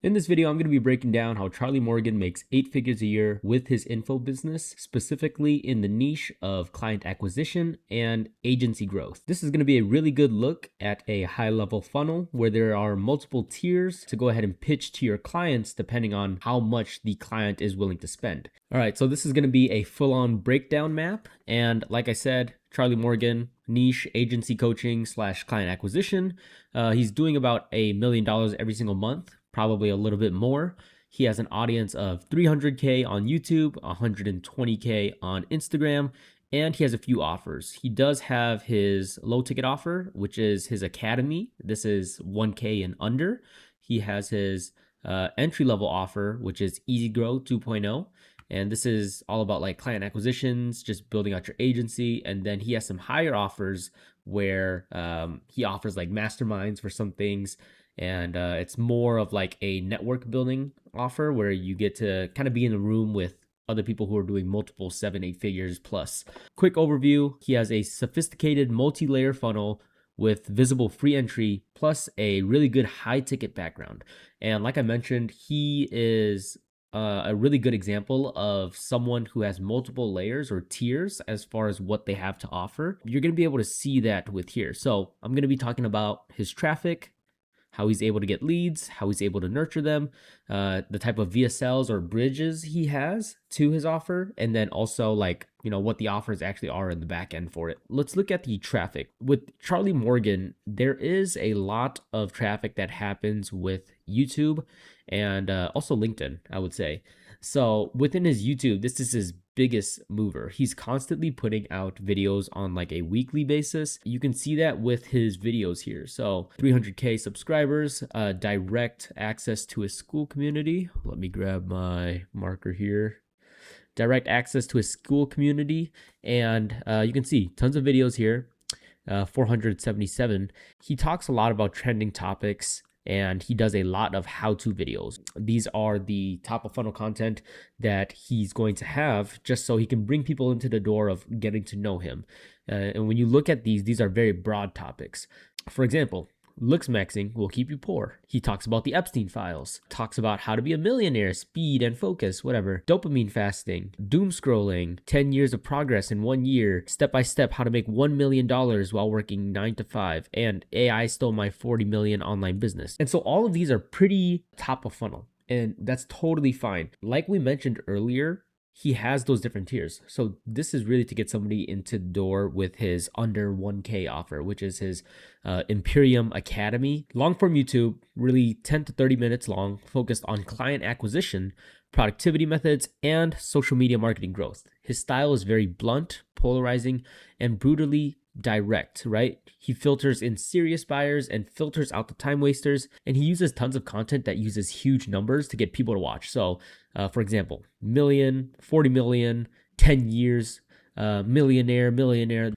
In this video, I'm going to be breaking down how Charlie Morgan makes 8 figures a year with his info business, specifically in the niche of client acquisition and agency growth. This is going to be a really good look at a high level funnel where there are multiple tiers to go ahead and pitch to your clients depending on how much the client is willing to spend. All right, so this is going to be a full on breakdown map. And like I said, Charlie Morgan, niche agency coaching / client acquisition. He's doing about $1 million every single month, probably a little bit more. He has an audience of 300K on YouTube, 120K on Instagram, and he has a few offers. He does have his low ticket offer, which is his academy. This is 1K and under. He has his entry level offer, which is Easy Grow 2.0. And this is all about like client acquisitions, just building out your agency. And then he has some higher offers where he offers like masterminds for some things. And it's more of like a network building offer where you get to kind of be in a room with other people who are doing multiple 7-8 figures plus. Quick overview, he has a sophisticated multi-layer funnel with visible free entry plus a really good high ticket background. And like I mentioned, he is a really good example of someone who has multiple layers or tiers as far as what they have to offer. You're going to be able to see that with here. So I'm going to be talking about his traffic, how he's able to get leads, how he's able to nurture them, the type of VSLs or bridges he has to his offer, and then also like, what the offers actually are in the back end for it. Let's look at the traffic. With Charlie Morgan, there is a lot of traffic that happens with YouTube and also LinkedIn, I would say. So within his YouTube, this is his biggest mover. He's constantly putting out videos on like a weekly basis. You can see that with his videos here. So 300K subscribers, direct access to his school community. Let me grab my marker here. Direct access to his school community. And you can see tons of videos here. 477. He talks a lot about trending topics, and he does a lot of how-to videos. These are the top of funnel content that he's going to have just so he can bring people into the door of getting to know him. And when you look at these are very broad topics. For example, looks maxing will keep you poor. He talks about the Epstein files, talks about how to be a millionaire, speed and focus, whatever. Dopamine fasting, doom scrolling, 10 years of progress in 1 year, step by step how to make $1 million while working 9 to 5, and AI stole my 40 million online business. And so all of these are pretty top of funnel, and that's totally fine. Like we mentioned earlier, he has those different tiers. So this is really to get somebody into the door with his under 1K offer, which is his Imperium Academy. Long form YouTube, really 10 to 30 minutes long, focused on client acquisition, productivity methods, and social media marketing growth. His style is very blunt, polarizing, and brutally direct, right? He filters in serious buyers and filters out the time wasters, and he uses tons of content that uses huge numbers to get people to watch. So for example, million, 40 million, 10 years, millionaire.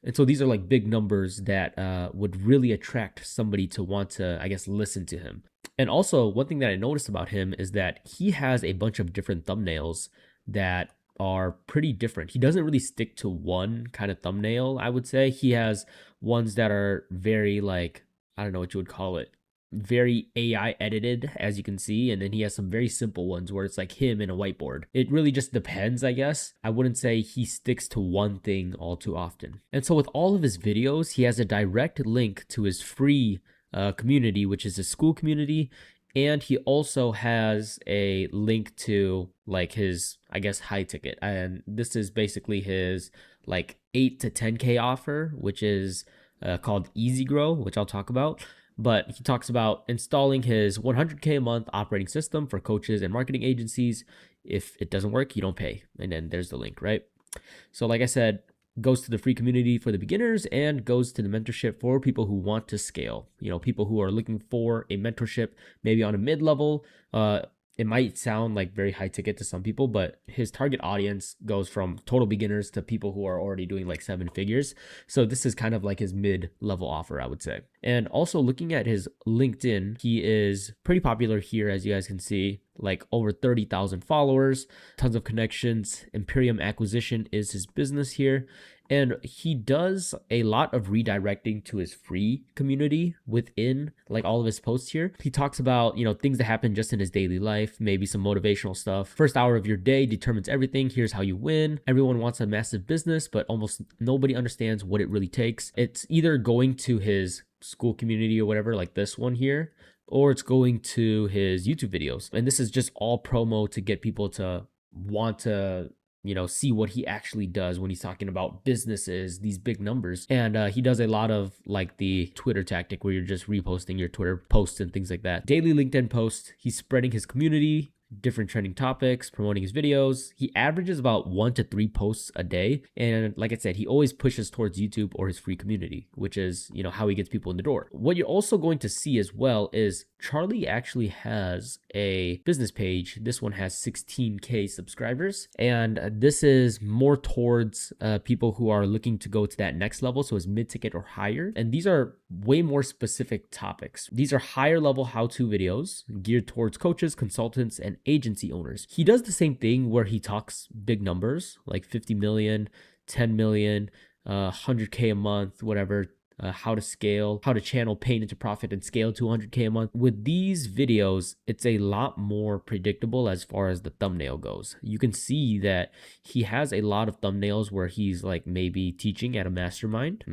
And so these are like big numbers that would really attract somebody to want to, I guess, listen to him. And also one thing that I noticed about him is that he has a bunch of different thumbnails that are pretty different. He doesn't really stick to one kind of thumbnail, I would say. He has ones that are very like, I don't know what you would call it, very AI edited, as you can see. And then he has some very simple ones where it's like him in a whiteboard. It really just depends, I guess. I wouldn't say he sticks to one thing all too often. And so with all of his videos, he has a direct link to his free community, which is a school community. And he also has a link to like his, I guess, high ticket. And this is basically his like 8 to 10K offer, which is called Easy Grow, which I'll talk about. But he talks about installing his 100K a month operating system for coaches and marketing agencies. If it doesn't work, you don't pay. And then there's the link, right? So like I said, goes to the free community for the beginners and goes to the mentorship for people who want to scale. People who are looking for a mentorship, maybe on a mid-level. It might sound like very high ticket to some people, but his target audience goes from total beginners to people who are already doing like 7 figures. So this is kind of like his mid-level offer, I would say. And also looking at his LinkedIn, he is pretty popular here, as you guys can see, like over 30,000 followers, tons of connections. Imperium Acquisition is his business here. And he does a lot of redirecting to his free community within like all of his posts here. He talks about, things that happen just in his daily life, maybe some motivational stuff. First hour of your day determines everything. Here's how you win. Everyone wants a massive business, but almost nobody understands what it really takes. It's either going to his school community or whatever, like this one here, or it's going to his YouTube videos. And this is just all promo to get people to want to see what he actually does when he's talking about businesses, these big numbers. And he does a lot of like the Twitter tactic where you're just reposting your Twitter posts and things like that. Daily LinkedIn posts, he's spreading his community, different trending topics, promoting his videos. He averages about 1 to 3 posts a day. And like I said, he always pushes towards YouTube or his free community, which is, how he gets people in the door. What you're also going to see as well is Charlie actually has a business page. This one has 16K subscribers. And this is more towards people who are looking to go to that next level. So it's mid-ticket or higher. And these are way more specific topics. These are higher level how-to videos geared towards coaches, consultants, and agency owners. He does the same thing where he talks big numbers like 50 million, 10 million, 100K a month, whatever, how to scale, how to channel pain into profit and scale to 100K a month. With these videos, it's a lot more predictable as far as the thumbnail goes. You can see that he has a lot of thumbnails where he's like maybe teaching at a mastermind,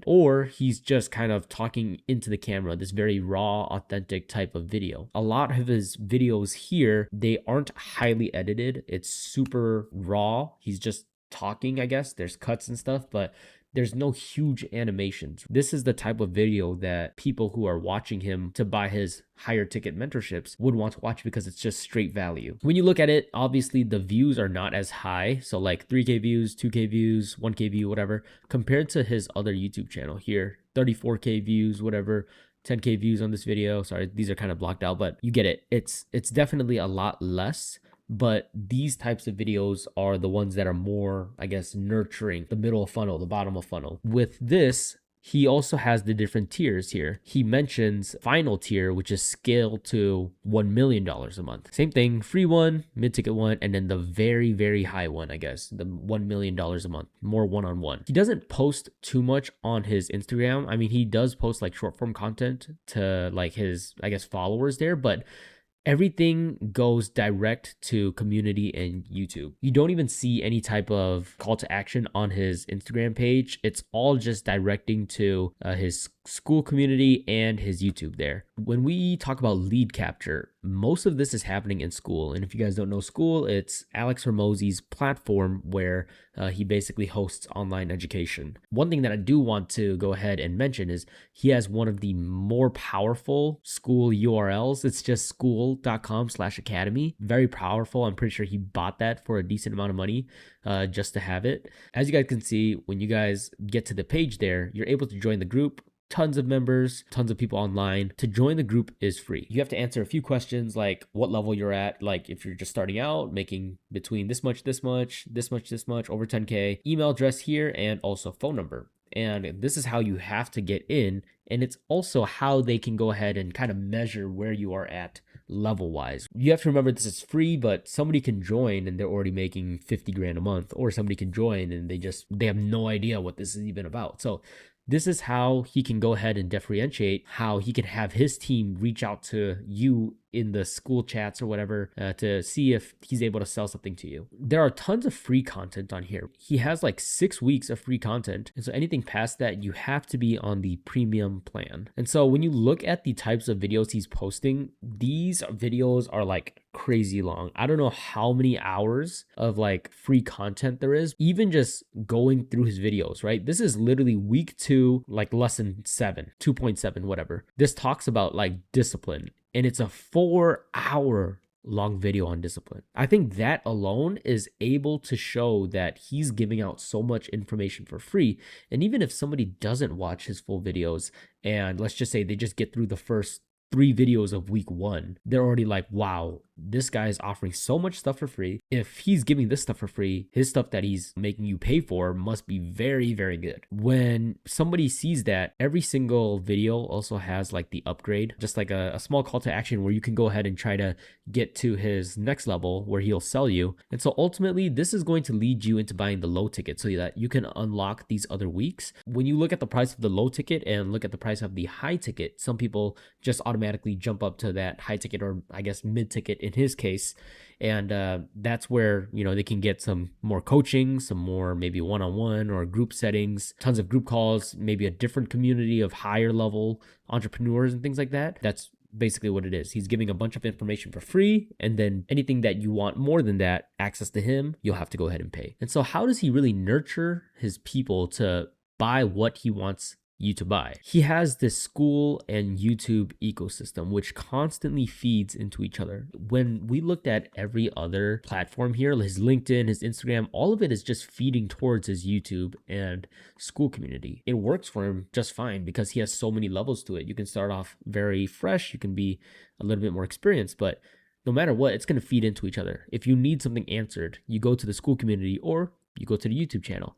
or he's just kind of talking into the camera, this very raw, authentic type of video. A lot of his videos here, they aren't highly edited. It's super raw. He's just talking, I guess. There's cuts and stuff, but there's no huge animations. This is the type of video that people who are watching him to buy his higher ticket mentorships would want to watch because it's just straight value. When you look at it, obviously the views are not as high. So like 3K views, 2K views, 1K view, whatever, compared to his other YouTube channel here, 34K views, whatever, 10K views on this video. Sorry, these are kind of blocked out, but you get it. It's definitely a lot less. But these types of videos are the ones that are more, I guess, nurturing, the middle of funnel, the bottom of funnel. With this, he also has the different tiers here. He mentions final tier, which is scaled to $1 million a month. Same thing, free one, mid-ticket one, and then the very, very high one, I guess, the $1 million a month, more one-on-one. He doesn't post too much on his Instagram. I mean, he does post like short form content to like his, I guess, followers there, but everything goes direct to community and YouTube. You don't even see any type of call to action on his Instagram page. It's all just directing to his school community and his YouTube there. When we talk about lead capture, most of this is happening in Skool. And if you guys don't know Skool, it's Alex Hormozi's platform where he basically hosts online education. One thing that I do want to go ahead and mention is he has one of the more powerful Skool URLs. It's just skool.com/academy. Very powerful. I'm pretty sure he bought that for a decent amount of money just to have it. As you guys can see, when you guys get to the page there, you're able to join the group. Tons of members, tons of people online. To join the group is free. You have to answer a few questions like what level you're at, like if you're just starting out, making between this much, over 10K, email address here, and also phone number. And this is how you have to get in. And it's also how they can go ahead and kind of measure where you are at level wise. You have to remember this is free, but somebody can join and they're already making 50 grand a month, or somebody can join and they have no idea what this is even about. So this is how he can go ahead and differentiate, how he can have his team reach out to you in the Skool chats or whatever to see if he's able to sell something to you. There are tons of free content on here. He has like 6 weeks of free content. And so anything past that, you have to be on the premium plan. And so when you look at the types of videos he's posting, these videos are like crazy long. I don't know how many hours of like free content there is, even just going through his videos, right? This is literally week 2, like lesson 7, 2.7, whatever. This talks about like discipline. And it's a 4-hour long video on discipline. I think that alone is able to show that he's giving out so much information for free. And even if somebody doesn't watch his full videos, and let's just say they just get through the first 3 videos of week 1, they're already like, wow, this guy is offering so much stuff for free. If he's giving this stuff for free, his stuff that he's making you pay for must be very, very good. When somebody sees that, every single video also has like the upgrade, just like a small call to action where you can go ahead and try to get to his next level where he'll sell you. And so ultimately, this is going to lead you into buying the low ticket so that you can unlock these other weeks. When you look at the price of the low ticket and look at the price of the high ticket, some people just automatically jump up to that high ticket, or I guess mid ticket in his case. And that's where, they can get some more coaching, some more maybe one-on-one or group settings, tons of group calls, maybe a different community of higher level entrepreneurs and things like that. That's basically what it is. He's giving a bunch of information for free, and then anything that you want more than that, access to him, you'll have to go ahead and pay. And so how does he really nurture his people to buy what he wants you to buy? He has this school and YouTube ecosystem which constantly feeds into each other. When we looked at every other platform here, his LinkedIn, his Instagram, all of it is just feeding towards his YouTube and school community. It works for him just fine because he has so many levels to it. You can start off very fresh, you can be a little bit more experienced, but no matter what, it's going to feed into each other. If you need something answered, you go to the school community or you go to the YouTube channel.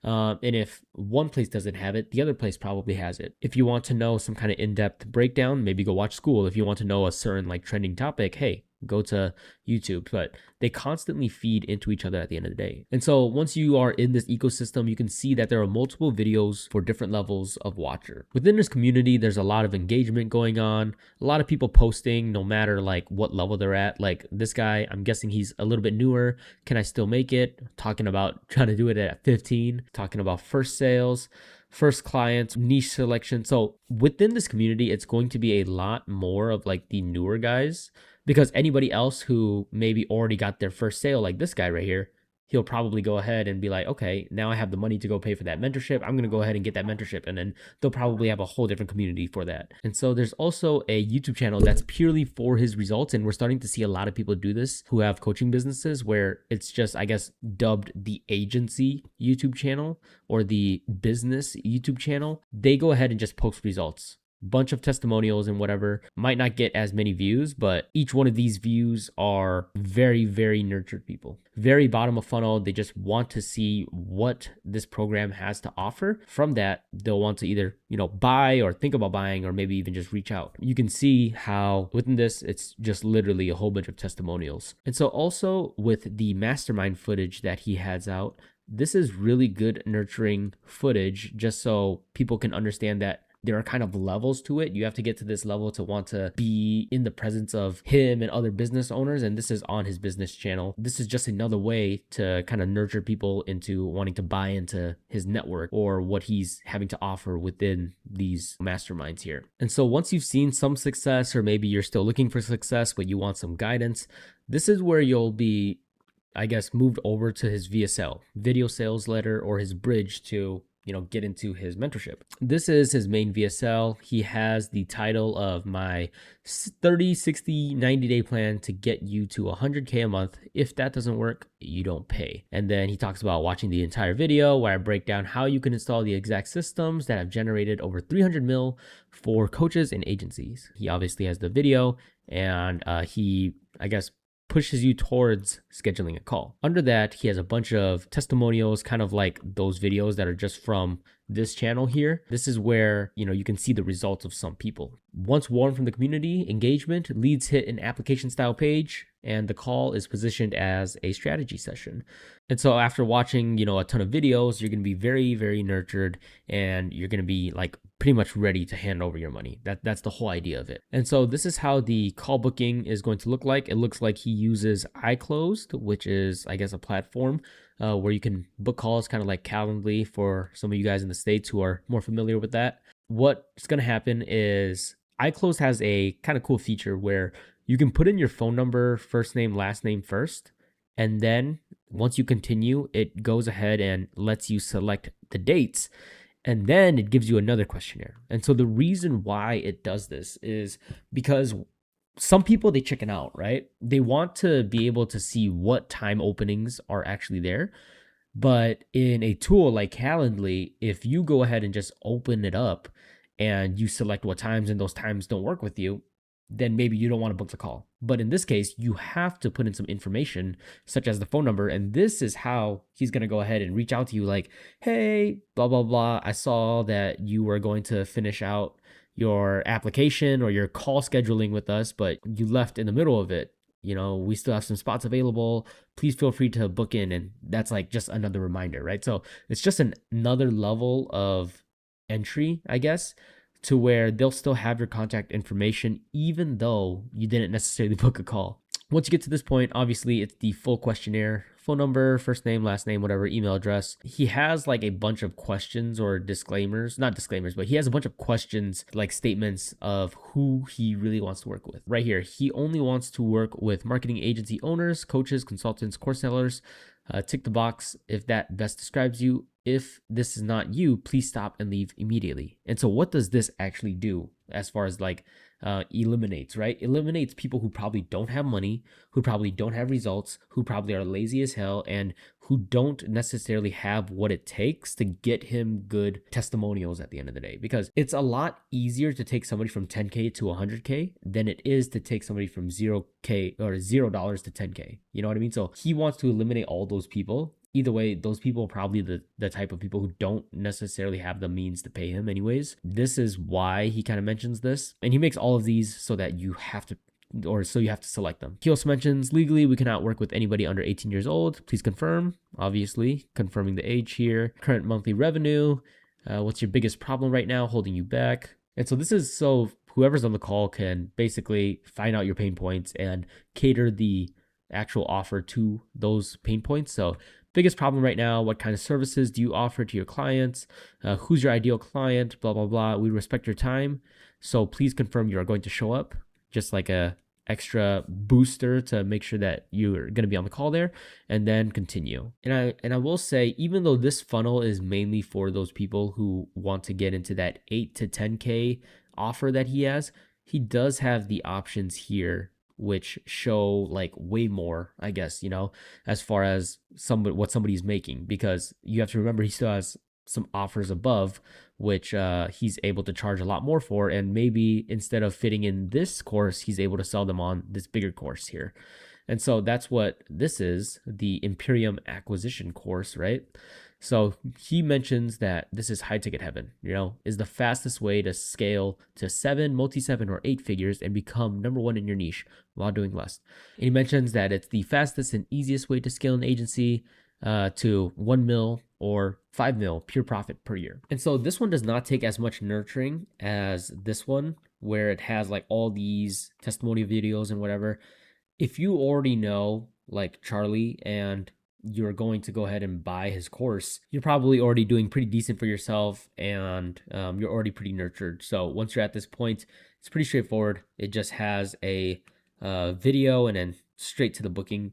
And if one place doesn't have it, the other place probably has it. If you want to know some kind of in-depth breakdown, maybe go watch school. If you want to know a certain like trending topic, hey, go to YouTube. But they constantly feed into each other at the end of the day. And so once you are in this ecosystem, you can see that there are multiple videos for different levels of watcher. Within this community, there's a lot of engagement going on, a lot of people posting no matter like what level they're at. Like this guy, I'm guessing he's a little bit newer. Can I still make it? Talking about trying to do it at 15, talking about first sales, first clients, niche selection. So within this community, it's going to be a lot more of like the newer guys, because anybody else who maybe already got their first sale, like this guy right here, he'll probably go ahead and be like, okay, now I have the money to go pay for that mentorship. I'm going to go ahead and get that mentorship. And then they'll probably have a whole different community for that. And so there's also a YouTube channel that's purely for his results. And we're starting to see a lot of people do this who have coaching businesses where it's just, I guess, dubbed the agency YouTube channel or the business YouTube channel. They go ahead and just post results. Bunch of testimonials and whatever, might not get as many views, but each one of these views are very, very nurtured people, very bottom of funnel. They just want to see what this program has to offer. From that, they'll want to either, buy or think about buying, or maybe even just reach out. You can see how within this, it's just literally a whole bunch of testimonials. And so also with the mastermind footage that he has out, this is really good nurturing footage, just so people can understand that there are kind of levels to it. You have to get to this level to want to be in the presence of him and other business owners. And this is on his business channel. This is just another way to kind of nurture people into wanting to buy into his network or what he's having to offer within these masterminds here. And so once you've seen some success, or maybe you're still looking for success, but you want some guidance, this is where you'll be, I guess, moved over to his VSL, video sales letter, or his bridge to get into his mentorship. This is his main VSL. He has the title of my 30, 60, 90-day plan to get you to 100K a month. If that doesn't work, you don't pay. And then he talks about watching the entire video where I break down how you can install the exact systems that have generated over 300 mil for coaches and agencies. He obviously has the video, and he, I guess, pushes you towards scheduling a call. Under that, he has a bunch of testimonials, kind of like those videos that are just from this channel here. This is where, you can see the results of some people. Once warm from the community, engagement, leads hit an application style page, and the call is positioned as a strategy session. And so after watching, a ton of videos, you're going to be very, very nurtured, and you're going to be like pretty much ready to hand over your money. That's the whole idea of it. And so this is how the call booking is going to look like. It looks like he uses iClosed, which is, I guess, a platform where you can book calls, kind of like Calendly for some of you guys in the States who are more familiar with that. What's going to happen is iClosed has a kind of cool feature where you can put in your phone number, first name, last name first, and then once you continue, it goes ahead and lets you select the dates. And then it gives you another questionnaire. And so the reason why it does this is because some people, they chicken out, right? They want to be able to see what time openings are actually there. But in a tool like Calendly, if you go ahead and just open it up and you select what times and those times don't work with you, then maybe you don't want to book the call. But in this case, you have to put in some information such as the phone number. And this is how he's going to go ahead and reach out to you like, hey, blah, blah, blah. I saw that you were going to finish out your application or your call scheduling with us, but you left in the middle of it. We still have some spots available. Please feel free to book in. And that's like just another reminder, right? So it's just another level of entry, I guess, to where they'll still have your contact information, even though you didn't necessarily book a call. Once you get to this point, obviously it's the full questionnaire: phone number, first name, last name, whatever, email address. He has like a bunch of questions or disclaimers, not disclaimers, but he has a bunch of questions, like statements of who he really wants to work with. Right here, he only wants to work with marketing agency owners, coaches, consultants, course sellers. Tick the box if that best describes you. If this is not you, please stop and leave immediately. And so what does this actually do as far as like eliminates, right? Eliminates people who probably don't have money, who probably don't have results, who probably are lazy as hell, and who don't necessarily have what it takes to get him good testimonials at the end of the day. Because it's a lot easier to take somebody from 10K to 100K than it is to take somebody from 0K or $0 to 10K. You know what I mean? So he wants to eliminate all those people. Either way, those people are probably the type of people who don't necessarily have the means to pay him anyways. This is why he kind of mentions this. And he makes all of these so that you have to select them. He also mentions legally, we cannot work with anybody under 18 years old. Please confirm, obviously, confirming the age here. Current monthly revenue. What's your biggest problem right now holding you back? And so this is so whoever's on the call can basically find out your pain points and cater the actual offer to those pain points. So biggest problem right now, what kind of services do you offer to your clients? Who's your ideal client? Blah, blah, blah. We respect your time. So please confirm you are going to show up, just like a extra booster to make sure that you're going to be on the call there, and then continue. And I will say, even though this funnel is mainly for those people who want to get into that 8 to 10K offer that he has, he does have the options here which show like way more, I guess, as far as what somebody's making, because you have to remember he still has some offers above, which he's able to charge a lot more for. And maybe instead of fitting in this course, he's able to sell them on this bigger course here. And so that's what this is, the Imperium acquisition course, right? So he mentions that this is high ticket heaven, is the fastest way to scale to 7, multi-7 or 8 figures and become number one in your niche while doing less. And he mentions that it's the fastest and easiest way to scale an agency to 1 mil or 5 mil pure profit per year. And so this one does not take as much nurturing as this one, where it has like all these testimonial videos and whatever. If you already know like Charlie and you're going to go ahead and buy his course, you're probably already doing pretty decent for yourself, and you're already pretty nurtured. So once you're at this point, it's pretty straightforward. It just has a video and then straight to the booking.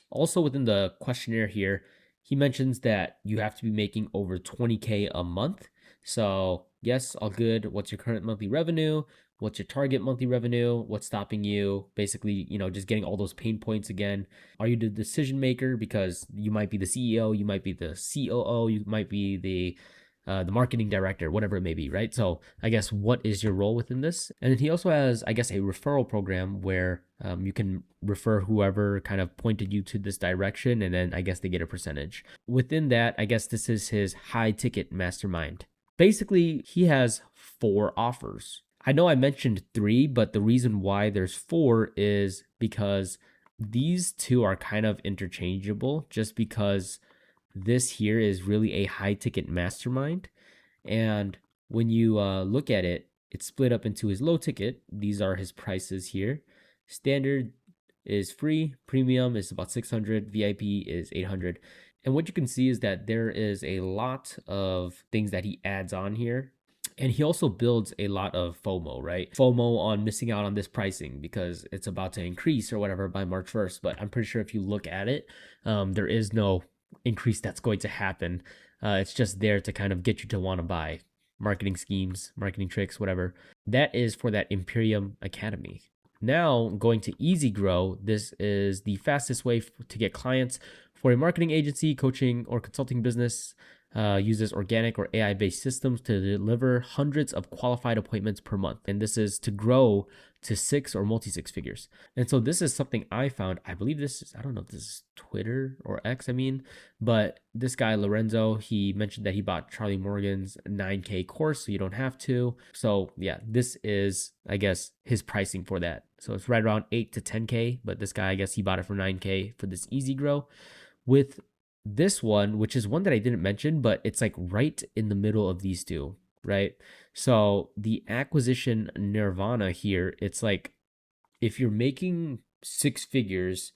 Also within the questionnaire here, he mentions that you have to be making over 20K a month. So yes, all good. What's your current monthly revenue? What's your target monthly revenue? What's stopping you? Basically, just getting all those pain points again. Are you the decision maker? Because you might be the CEO, you might be the COO, you might be the marketing director, whatever it may be, right? So I guess what is your role within this? And then he also has, I guess, a referral program where you can refer whoever kind of pointed you to this direction, and then I guess they get a percentage. Within that, I guess this is his high ticket mastermind. Basically, he has 4 offers. I know I mentioned 3, but the reason why there's 4 is because these 2 are kind of interchangeable, just because this here is really a high ticket mastermind. And when you look at it, it's split up into his low ticket. These are his prices here. Standard is free, premium is about 600, VIP is 800. And what you can see is that there is a lot of things that he adds on here. And he also builds a lot of FOMO, right? FOMO on missing out on this pricing because it's about to increase or whatever by March 1st. But I'm pretty sure if you look at it, there is no increase that's going to happen. It's just there to kind of get you to want to buy. Marketing schemes, marketing tricks, whatever. That is for that Imperium Academy. Now going to Easy Grow. This is the fastest way to get clients for a marketing agency, coaching, or consulting business. uses organic or AI-based systems to deliver hundreds of qualified appointments per month. And this is to grow to six or multi-six figures. And so this is something I found. I believe this is, I don't know if this is Twitter or X, but this guy Lorenzo, he mentioned that he bought Charlie Morgan's 9K course, so you don't have to. So yeah, this is, I guess, his pricing for that. So it's right around 8 to 10K, but this guy, I guess he bought it for 9K for this easy grow. With this one, which is one that I didn't mention, but it's like right in the middle of these two, right? So the acquisition nirvana here, it's like if you're making six figures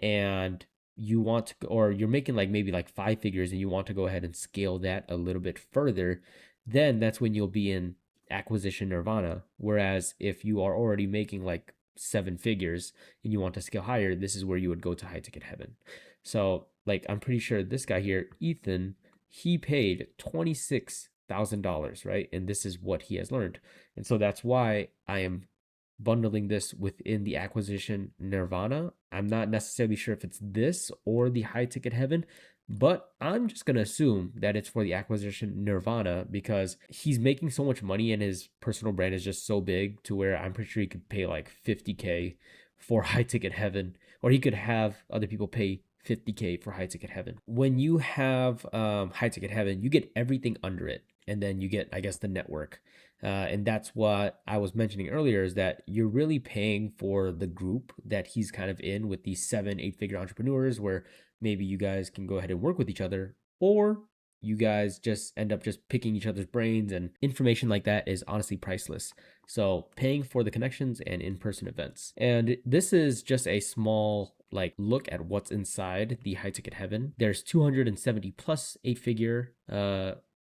and you want to, or you're making like maybe like five figures and you want to go ahead and scale that a little bit further, then that's when you'll be in acquisition nirvana. Whereas if you are already making like seven figures and you want to scale higher, this is where you would go to high ticket heaven. So like I'm pretty sure this guy here, Ethan, he paid $26,000, right? And this is what he has learned. And so that's why I am bundling this within the acquisition nirvana. I'm not necessarily sure if it's this or the high ticket heaven, but I'm just going to assume that it's for the acquisition nirvana because he's making so much money and his personal brand is just so big to where I'm pretty sure he could pay like 50K for high ticket heaven, or he could have other people pay 50K for high ticket heaven. When you have high ticket heaven, you get everything under it. And then you get, I guess, the network. And that's what I was mentioning earlier is that you're really paying for the group that he's kind of in with these 7, 8 figure entrepreneurs where maybe you guys can go ahead and work with each other, or you guys just end up just picking each other's brains, and information like that is honestly priceless. So paying for the connections and in-person events. And this is just a small like look at what's inside the high ticket heaven. There's 270 plus 8-figure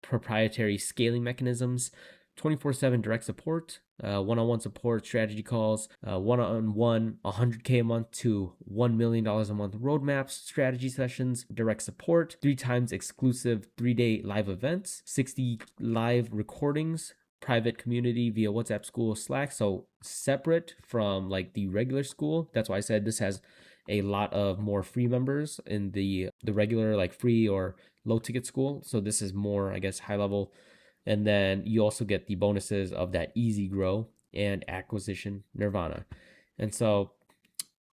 proprietary scaling mechanisms, 24/7 direct support, one-on-one support, strategy calls, one-on-one 100K a month to $1 million a month roadmaps, strategy sessions, direct support, 3 times exclusive 3-day live events, 60 live recordings, private community via WhatsApp, school, Slack. So separate from like the regular school. That's why I said this has a lot of more free members in the regular like free or low ticket school. So this is more, I guess, high level. And then you also get the bonuses of that easy grow and acquisition nirvana. And so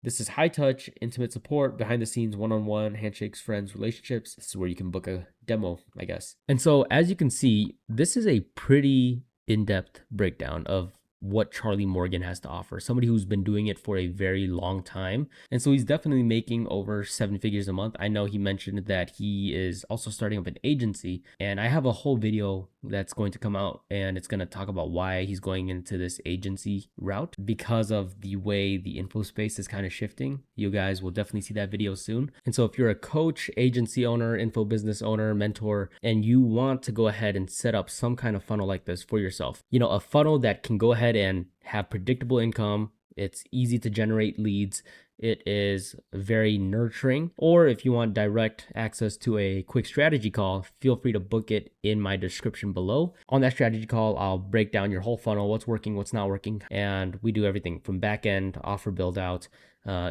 this is high touch, intimate support, behind the scenes, one-on-one, handshakes, friends, relationships. This is where you can book a demo, I guess. And so as you can see, this is a pretty in-depth breakdown of what Charlie Morgan has to offer, somebody who's been doing it for a very long time. And so he's definitely making over 7 figures a month. I know he mentioned that he is also starting up an agency, and I have a whole video that's going to come out, and it's going to talk about why he's going into this agency route because of the way the info space is kind of shifting. You guys will definitely see that video soon. And so if you're a coach, agency owner, info business owner, mentor, and you want to go ahead and set up some kind of funnel like this for yourself, a funnel that can go ahead and have predictable income, it's easy to generate leads, it is very nurturing, or if you want direct access to a quick strategy call, feel free to book it in my description below. On that strategy call, I'll break down your whole funnel, what's working, what's not working, and we do everything from back end, offer build out,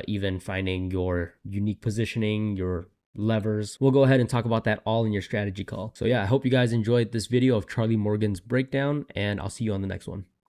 even finding your unique positioning, your levers. We'll go ahead and talk about that all in your strategy call. So yeah, I hope you guys enjoyed this video of Charlie Morgan's breakdown, and I'll see you on the next one.